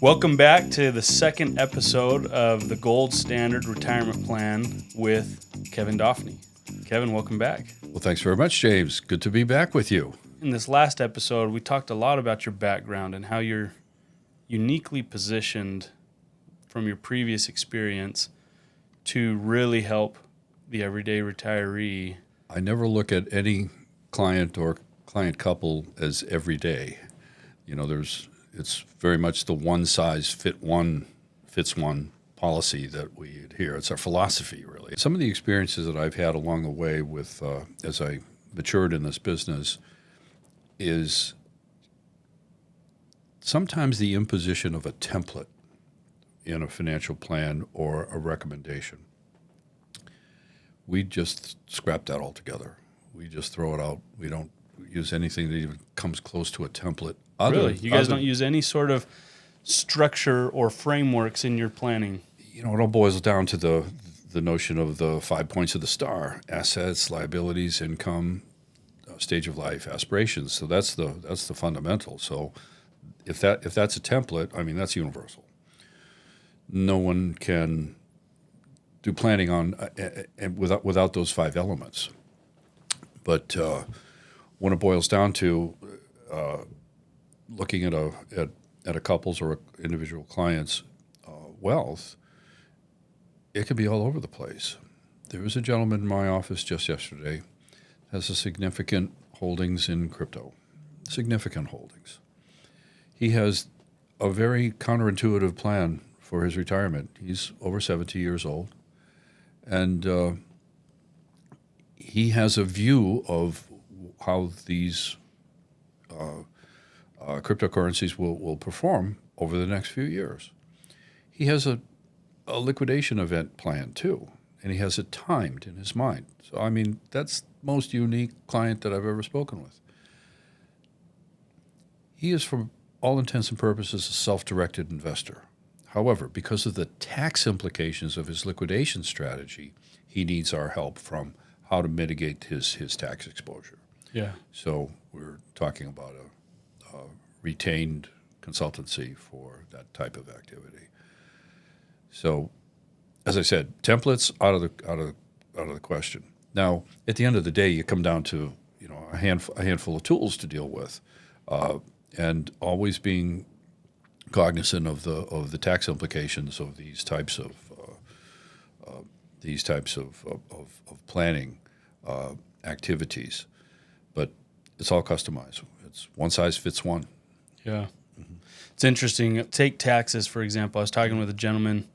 Welcome back to the second episode of the Gold Standard Retirement Plan with Kevin Dauphinee. Kevin, welcome back. Well, thanks very much, James. Good to be back with you. In this last episode, we talked a lot about your background and how you're uniquely positioned from your previous experience to really help the everyday retiree. I never look at any client or client couple as everyday. You know, it's very much the one size fits one policy that we adhere. It's our philosophy, really. Some of the experiences that I've had along the way with as I matured in this business is sometimes the imposition of a template in a financial plan or a recommendation. We just scrap that altogether. We just throw it out. We don't use anything that even comes close to a template. Really? You guys don't use any sort of structure or frameworks in your planning? You know, it all boils down to the notion of the 5 points of the star: assets, liabilities, income, stage of life, aspirations. So that's the fundamental. So if that's a template, I mean, that's universal. No one can do planning on without those 5 elements. But when it boils down to looking at a couple's or individual client's wealth, it can be all over the place. There was a gentleman in my office just yesterday, has a significant holdings in crypto, significant holdings. He has a very counterintuitive plan for his retirement. He's over 70 years old, and he has a view of how these cryptocurrencies will perform over the next few years. He has a liquidation event planned too, and he has it timed in his mind. So, I mean, that's the most unique client that I've ever spoken with. He is, for all intents and purposes, a self-directed investor. However, because of the tax implications of his liquidation strategy, he needs our help from how to mitigate his tax exposure. Yeah. So we're talking about a retained consultancy for that type of activity. So, as I said, templates out of the question. Now, at the end of the day, you come down to a handful of tools to deal with, and always being cognizant of the tax implications of these types of planning activities. But it's all customized. It's one size fits one. Yeah. Mm-hmm. It's interesting. Take taxes, for example. I was talking with a gentleman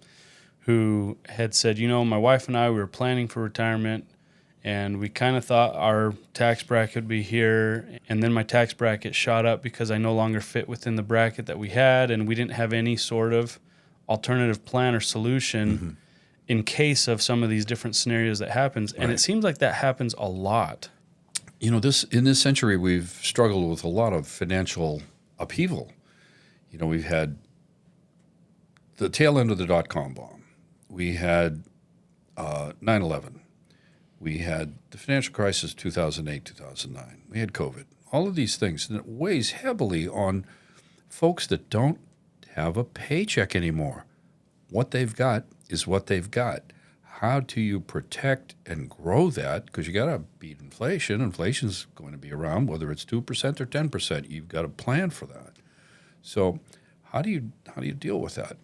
who had said, my wife and I, we were planning for retirement, and we kind of thought our tax bracket would be here, and then my tax bracket shot up because I no longer fit within the bracket that we had, and we didn't have any sort of alternative plan or solution in case of some of these different scenarios that happens. And It seems like that happens a lot. In this century, we've struggled with a lot of financial upheaval. We've had the tail end of the dot-com bomb. We had 9/11. We had the financial crisis 2008, 2009. We had COVID. All of these things, and it weighs heavily on folks that don't have a paycheck anymore. What they've got is what they've got. How do you protect and grow that? Because you got to beat inflation. Inflation's going to be around, whether it's 2% or 10%. You've got to plan for that. So how do you deal with that?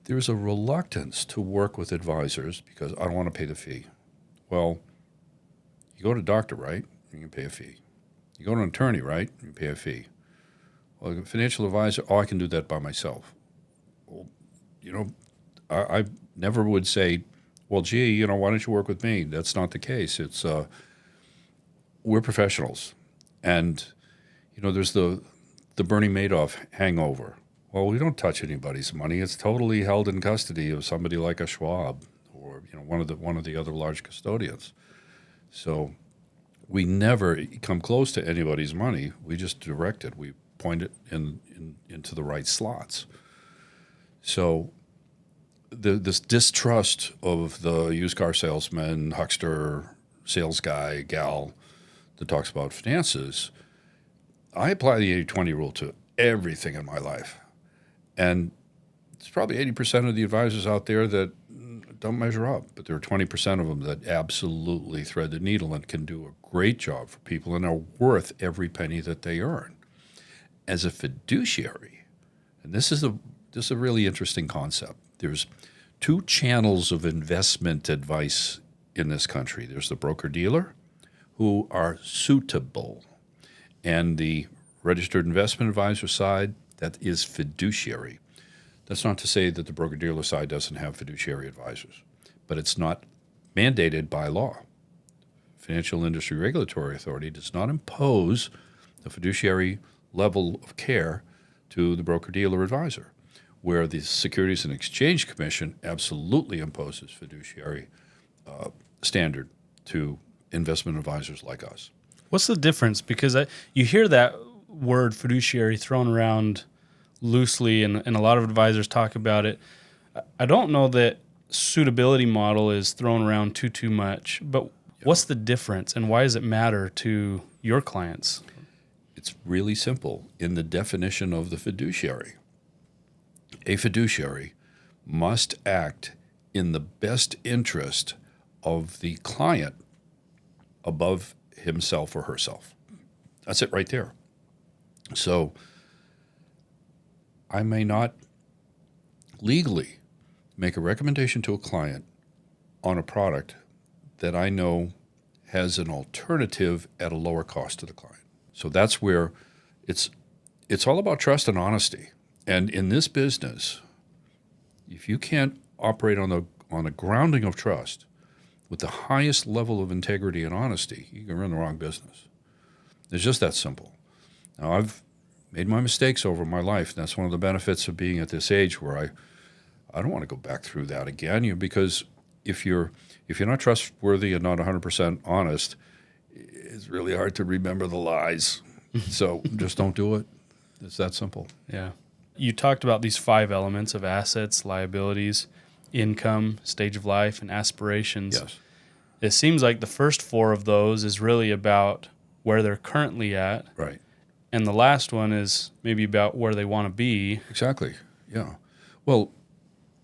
There's a reluctance to work with advisors because I don't want to pay the fee. Well, you go to a doctor, right? You can pay a fee. You go to an attorney, right? You can pay a fee. Well, a financial advisor, I can do that by myself. Well, I never would say, well, gee, why don't you work with me? That's not the case. It's we're professionals, and there's the Bernie Madoff hangover. Well, we don't touch anybody's money. It's totally held in custody of somebody like a Schwab or one of the other large custodians. So we never come close to anybody's money. We just direct it. We point it into the right slots. So this distrust of the used car salesman, huckster, sales guy, gal that talks about finances, I apply the 80-20 rule to everything in my life. And there's probably 80% of the advisors out there that don't measure up, but there are 20% of them that absolutely thread the needle and can do a great job for people and are worth every penny that they earn. As a fiduciary, and this is a really interesting concept. There's two channels of investment advice in this country. There's the broker-dealer, who are suitable, and the registered investment advisor side, that is fiduciary. That's not to say that the broker-dealer side doesn't have fiduciary advisors, but it's not mandated by law. Financial Industry Regulatory Authority does not impose the fiduciary level of care to the broker-dealer advisor, where the Securities and Exchange Commission absolutely imposes fiduciary standard to investment advisors like us. What's the difference? Because you hear that word fiduciary thrown around loosely, and a lot of advisors talk about it. I don't know that suitability model is thrown around too much, but what's the difference, and why does it matter to your clients? It's really simple. In the definition of the fiduciary, a fiduciary must act in the best interest of the client above himself or herself. That's it right there. So I may not legally make a recommendation to a client on a product that I know has an alternative at a lower cost to the client. So that's where it's all about trust and honesty. And in this business, if you can't operate on the grounding of trust with the highest level of integrity and honesty, you can run the wrong business. It's just that simple. Now, I've made my mistakes over my life, and that's one of the benefits of being at this age where I don't want to go back through that again. Because if you're not trustworthy and not 100% honest, it's really hard to remember the lies. So just don't do it. It's that simple. Yeah. You talked about these 5 elements of assets, liabilities, income, stage of life, and aspirations. Yes. It seems like the first 4 of those is really about where they're currently at. Right. And the last one is maybe about where they want to be. Exactly. Yeah. Well,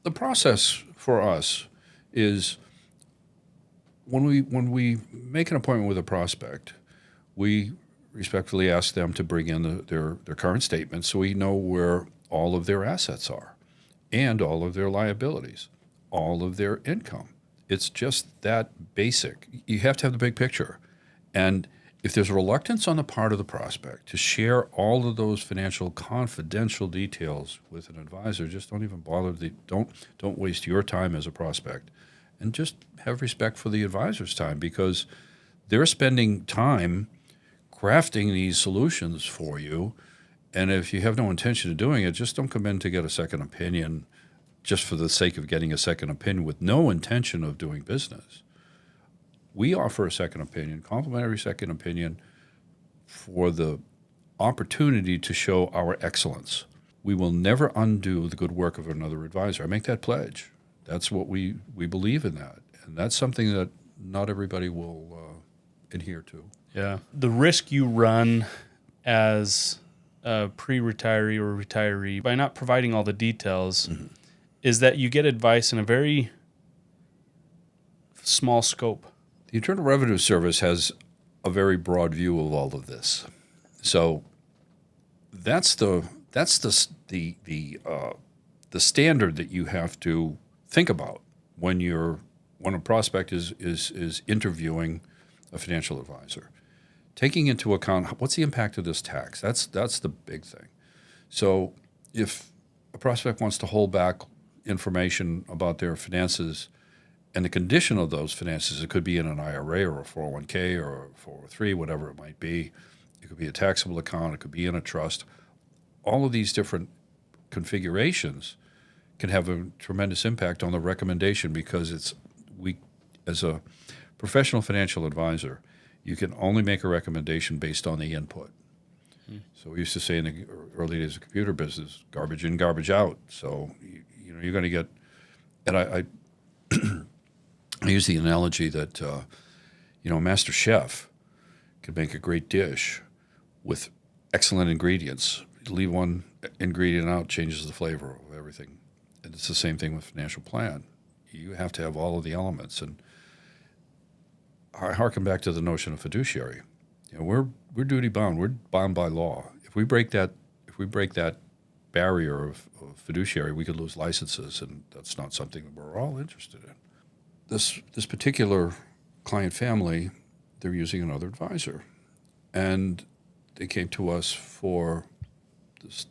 the process for us is when we make an appointment with a prospect, we respectfully ask them to bring in their current statements so we know where all of their assets are and all of their liabilities, all of their income. It's just that basic. You have to have the big picture. And if there's a reluctance on the part of the prospect to share all of those financial confidential details with an advisor, just don't even bother. Don't waste your time as a prospect, and just have respect for the advisor's time, because they're spending time crafting these solutions for you. And if you have no intention of doing it, just don't come in to get a second opinion just for the sake of getting a second opinion with no intention of doing business. We offer a second opinion, complimentary second opinion, for the opportunity to show our excellence. We will never undo the good work of another advisor. I make that pledge. That's what we believe in that. And that's something that not everybody will adhere to. Yeah. The risk you run as a pre-retiree or retiree by not providing all the details is that you get advice in a very small scope. The Internal Revenue Service has a very broad view of all of this. So that's the standard that you have to think about when a prospect is interviewing a financial advisor. Taking into account what's the impact of this tax. That's the big thing. So if a prospect wants to hold back information about their finances and the condition of those finances, it could be in an IRA or a 401k or a 403, whatever it might be. It could be a taxable account. It could be in a trust. All of these different configurations can have a tremendous impact on the recommendation, because as a professional financial advisor, you can only make a recommendation based on the input. So we used to say in the early days of the computer business, garbage in, garbage out. So you're going to get, and I I use the analogy that a master chef can make a great dish with excellent ingredients. You leave one ingredient out changes the flavor of everything. And it's the same thing with financial plan. You have to have all of the elements. And I harken back to the notion of fiduciary. We're duty bound. We're bound by law. If we break that barrier of fiduciary, we could lose licenses, and that's not something that we're all interested in. This particular client family, they're using another advisor, and they came to us for this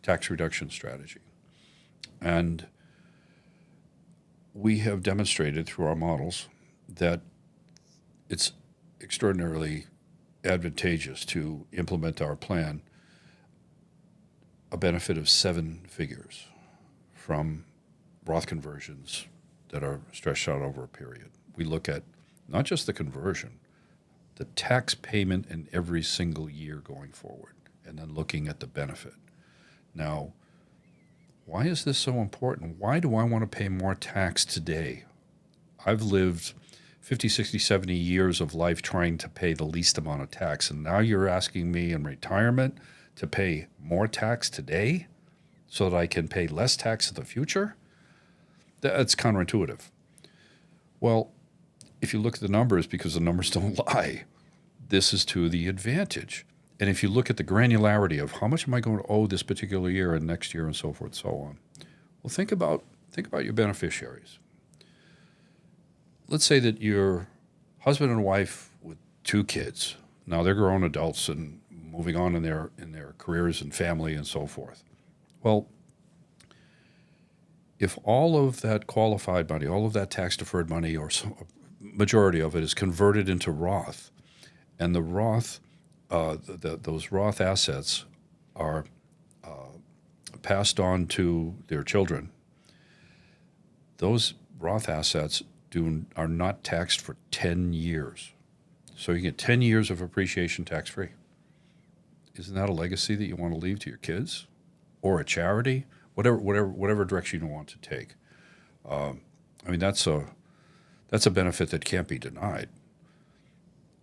tax reduction strategy. And we have demonstrated through our models that it's extraordinarily advantageous to implement our plan, a benefit of 7 figures from Roth conversions that are stretched out over a period. We look at not just the conversion, the tax payment in every single year going forward, and then looking at the benefit. Now, why is this so important? Why do I want to pay more tax today? I've lived 50, 60, 70 years of life trying to pay the least amount of tax, and now you're asking me in retirement to pay more tax today so that I can pay less tax in the future? That's counterintuitive. Well, if you look at the numbers, because the numbers don't lie, this is to the advantage. And if you look at the granularity of how much am I going to owe this particular year and next year and so forth and so on, well, think about your beneficiaries. Let's say that you're husband and wife with 2 kids. Now they're grown adults and moving on in their careers and family and so forth. Well, if all of that qualified money, all of that tax-deferred money, or majority of it, is converted into Roth, and the Roth, those Roth assets are passed on to their children, those Roth assets are not taxed for 10 years. So you get 10 years of appreciation tax-free. Isn't that a legacy that you want to leave to your kids or a charity? Whatever direction you want to take. That's a benefit that can't be denied.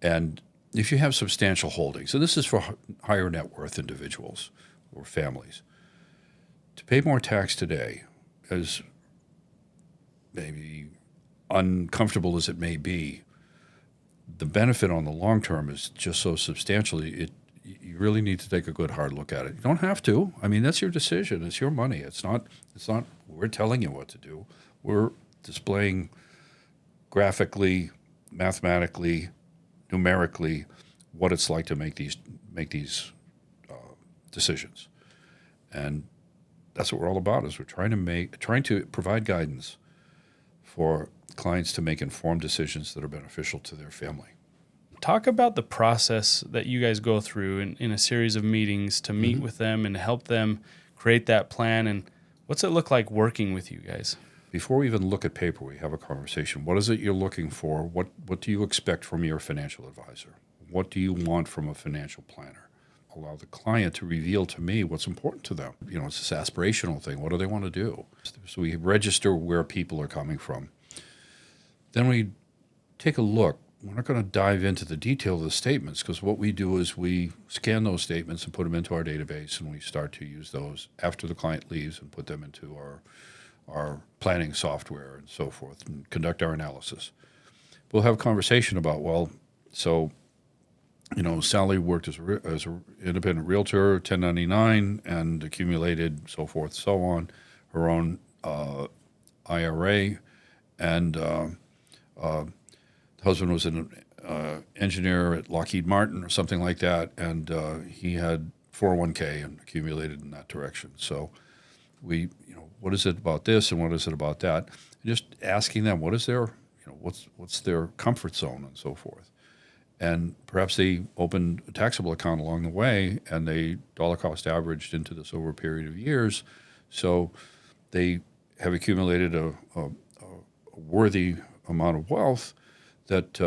And if you have substantial holdings, and this is for higher net worth individuals or families, to pay more tax today, as maybe uncomfortable as it may be, the benefit on the long term is just so substantial. You really need to take a good hard look at it. You don't have to. That's your decision. It's your money. It's not we're telling you what to do. We're displaying graphically, mathematically, numerically what it's like to make these decisions. And that's what we're all about, is we're trying to provide guidance for clients to make informed decisions that are beneficial to their family. Talk about the process that you guys go through in a series of meetings to meet with them and help them create that plan. And what's it look like working with you guys? Before we even look at paper, we have a conversation. What is it you're looking for? What do you expect from your financial advisor? What do you want from a financial planner? Allow the client to reveal to me what's important to them. It's this aspirational thing. What do they want to do? So we register where people are coming from. Then we take a look. We're not going to dive into the detail of the statements, because what we do is we scan those statements and put them into our database, and we start to use those after the client leaves and put them into our planning software and so forth, and conduct our analysis. We'll have a conversation about, Sally worked as an independent realtor, 1099, and accumulated so forth, so on, her own IRA, and the husband was an engineer at Lockheed Martin or something like that, and he had 401k and accumulated in that direction. So we, what is it about this and what is it about that? And just asking them what is their, what's their comfort zone and so forth. And perhaps they opened a taxable account along the way, and they dollar cost averaged into this over a period of years. So they have accumulated a worthy amount of wealth that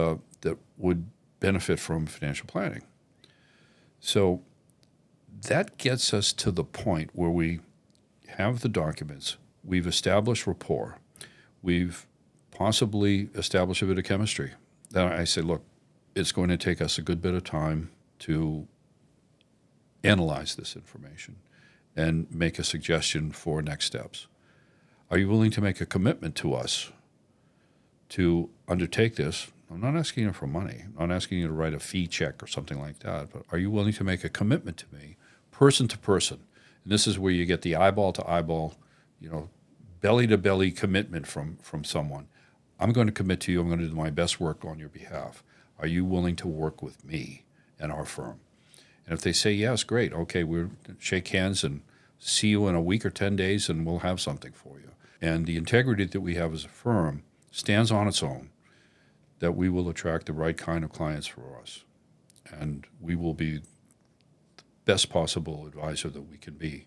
would benefit from financial planning. So that gets us to the point where we have the documents, we've established rapport, we've possibly established a bit of chemistry. Then I say, look, it's going to take us a good bit of time to analyze this information and make a suggestion for next steps. Are you willing to make a commitment to us to undertake this? I'm not asking you for money. I'm not asking you to write a fee check or something like that, but are you willing to make a commitment to me, person to person? And this is where you get the eyeball to eyeball, belly to belly commitment from someone. I'm going to commit to you. I'm going to do my best work on your behalf. Are you willing to work with me and our firm? And if they say yes, great. Okay, we'll shake hands and see you in a week or 10 days, and we'll have something for you. And the integrity that we have as a firm stands on its own, that we will attract the right kind of clients for us. And we will be the best possible advisor that we can be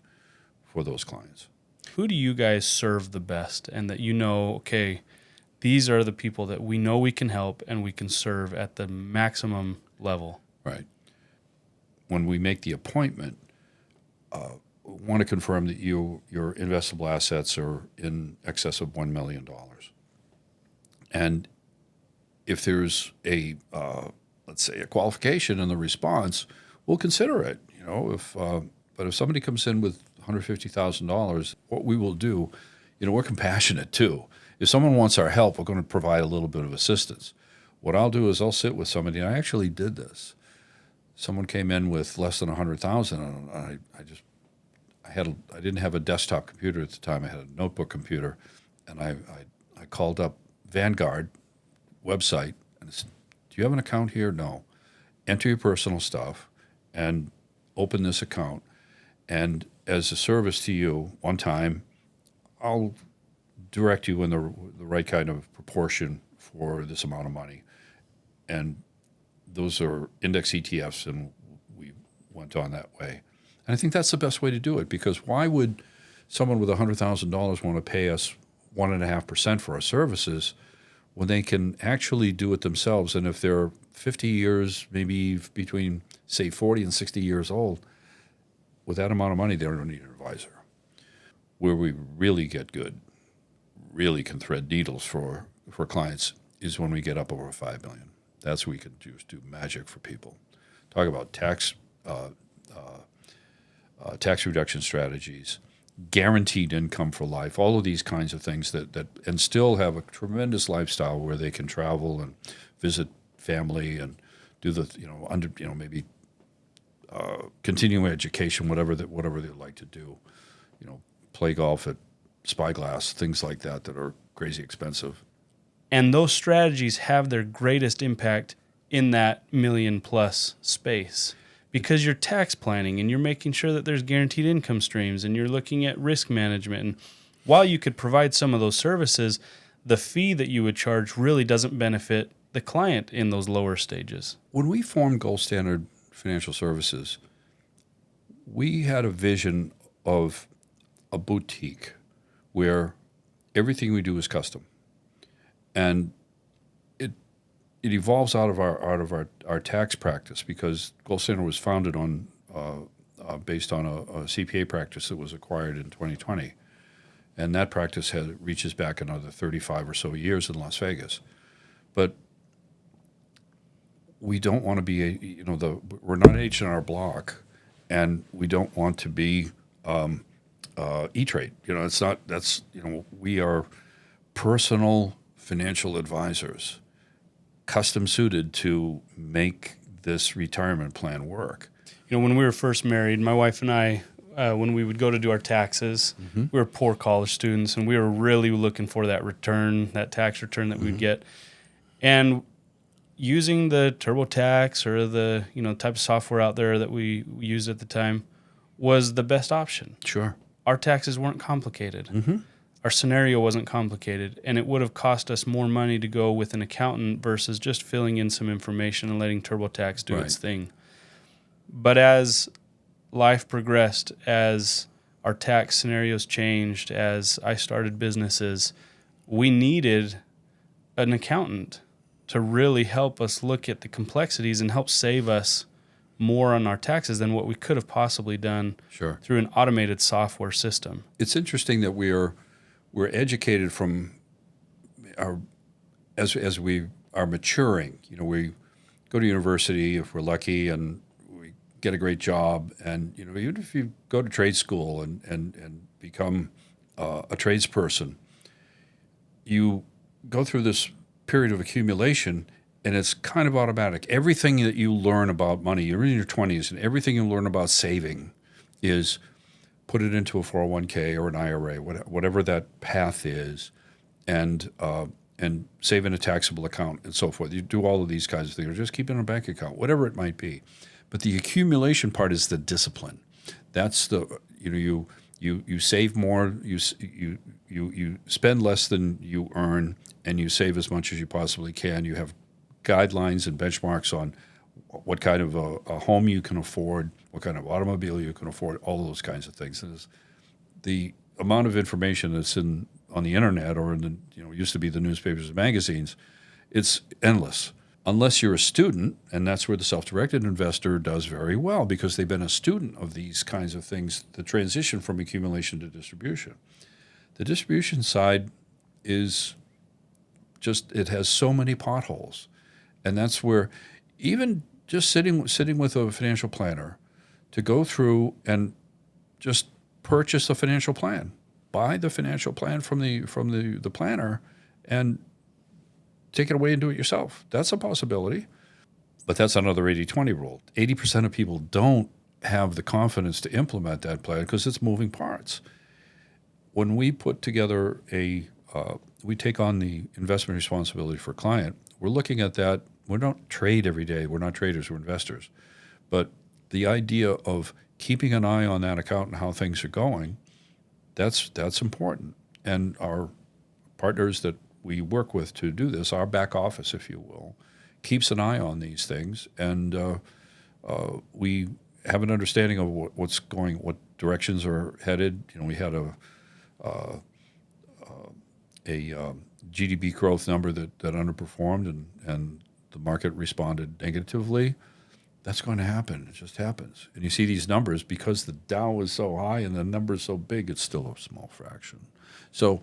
for those clients. Who do you guys serve the best, and that okay, these are the people that we know we can help and we can serve at the maximum level? Right. When we make the appointment, we want to confirm that your investable assets are in excess of $1 million. And if there's let's say, a qualification in the response, we'll consider it. But if somebody comes in with $150,000, what we will do, we're compassionate too. If someone wants our help, we're going to provide a little bit of assistance. What I'll do is I'll sit with somebody, and I actually did this. Someone came in with less than $100,000, and I didn't have a desktop computer at the time. I had a notebook computer, and I called up Vanguard website and I said, "Do you have an account here?" "No." "Enter your personal stuff and open this account. And as a service to you, one time, I'll direct you in the right kind of proportion for this amount of money." And those are index ETFs, and we went on that way. And I think that's the best way to do it, because why would someone with $100,000 want to pay us 1.5% for our services when they can actually do it themselves? And if they're 50 years, maybe between, say, 40 and 60 years old, with that amount of money, they don't need an advisor. Where we really get good, really can thread needles for clients, is when we get up over $5 million. That's where we can just do magic for people. Talk about tax reduction strategies, guaranteed income for life, all of these kinds of things that and still have a tremendous lifestyle where they can travel and visit family and do maybe continuing education, whatever they like to do, play golf at Spyglass, things like that are crazy expensive. And those strategies have their greatest impact in that $1 million+ space, because you're tax planning and you're making sure that there's guaranteed income streams and you're looking at risk management. And while you could provide some of those services, the fee that you would charge really doesn't benefit the client in those lower stages. When we formed Gold Standard Financial Services, we had a vision of a boutique where everything we do is custom. And it evolves out of our tax practice, because Gold Standard was founded on based on a CPA practice that was acquired in 2020, and that practice reaches back another 35 or so years in Las Vegas. But we don't want to be we're not H&R Block, and we don't want to be E-Trade. It's not. That's we are personal financial advisors, custom suited to make this retirement plan work. When we were first married, my wife and I, when we would go to do our taxes, we were poor college students, and we were really looking for that return, that tax return that we'd get. And using the TurboTax or the type of software out there that we used at the time was the best option. Sure. Our taxes weren't complicated. Our scenario wasn't complicated, and it would have cost us more money to go with an accountant versus just filling in some information and letting TurboTax do its thing. But as life progressed, as our tax scenarios changed, as I started businesses, we needed an accountant to really help us look at the complexities and help save us more on our taxes than what we could have possibly done through an automated software system. It's interesting that we're educated from as we are maturing. We go to university if we're lucky, and we get a great job, and even if you go to trade school and become a tradesperson, you go through this period of accumulation, and it's kind of automatic. Everything that you learn about money, you're in your 20s, and everything you learn about saving is put it into a 401k or an IRA, whatever that path is, and save in a taxable account and so forth. You do all of these kinds of things, or just keep it in a bank account, whatever it might be. But the accumulation part is the discipline. That's the you save more, you spend less than you earn, and you save as much as you possibly can. You have guidelines and benchmarks on what kind of a home you can afford, what kind of automobile you can afford, all of those kinds of things. And the amount of information that's on the internet or in the used to be the newspapers and magazines, it's endless. Unless you're a student, and that's where the self-directed investor does very well because they've been a student of these kinds of things, the transition from accumulation to distribution. The distribution side is just, it has so many potholes. And that's where even just sitting with a financial planner to go through and just purchase a financial plan, buy the financial plan from the planner and take it away and do it yourself. That's a possibility. But that's another 80-20 rule. 80% of people don't have the confidence to implement that plan because it's moving parts. When we put together we take on the investment responsibility for a client, we're looking at that. We don't trade every day. We're not traders, we're investors. But the idea of keeping an eye on that account and how things are going, that's important. And our partners that we work with to do this, our back office, if you will, keeps an eye on these things. And we have an understanding of what's going, what directions are headed. We had a GDP growth number that underperformed, and the market responded negatively. That's going to happen. It just happens. And you see these numbers, because the Dow is so high and the number is so big, it's still a small fraction. So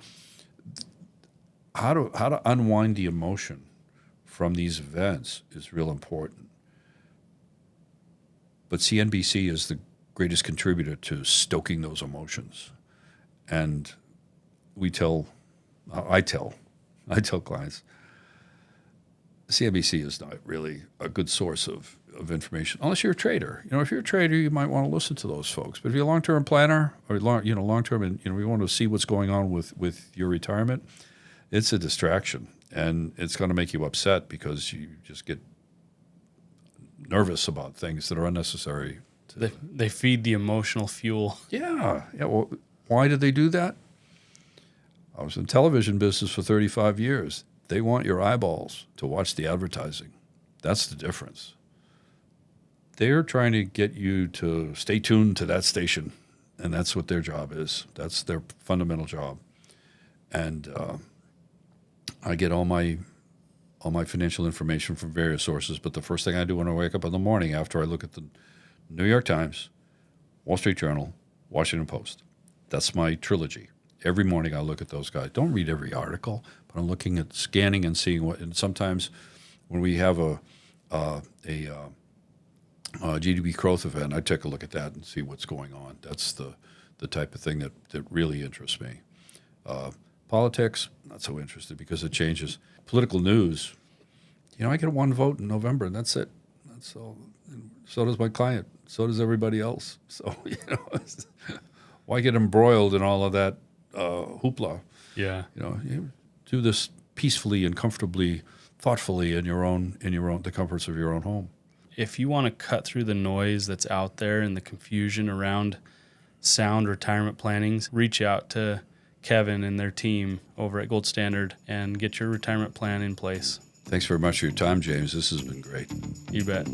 how to unwind the emotion from these events is real important. But CNBC is the greatest contributor to stoking those emotions. And I tell clients, CNBC is not really a good source of information unless you're a trader. If you're a trader, you might want to listen to those folks. But if you're a long-term planner or long-term, and we want to see what's going on with your retirement, it's a distraction, and it's going to make you upset because you just get nervous about things that are unnecessary. They feed the emotional fuel. Yeah. Well, why did they do that? I was in television business for 35 years. They want your eyeballs to watch the advertising. That's the difference. They're trying to get you to stay tuned to that station, and that's what their job is. That's their fundamental job. And I get all my financial information from various sources, but the first thing I do when I wake up in the morning, after I look at the New York Times, Wall Street Journal, Washington Post, that's my trilogy. Every morning I look at those guys. Don't read every article, but I'm looking at scanning and seeing what. And sometimes when we have a GDP growth event, I take a look at that and see what's going on. That's the type of thing that really interests me. Politics, not so interested because it changes. Political news, I get one vote in November, and that's it. That's all. And so does my client. So does everybody else. So why get embroiled in all of that hoopla? Yeah. You do this peacefully and comfortably, thoughtfully in the comforts of your own home. If you want to cut through the noise that's out there and the confusion around sound retirement plannings, reach out to Kevin and their team over at Gold Standard and get your retirement plan in place. Thanks very much for your time, James. This has been great. You bet.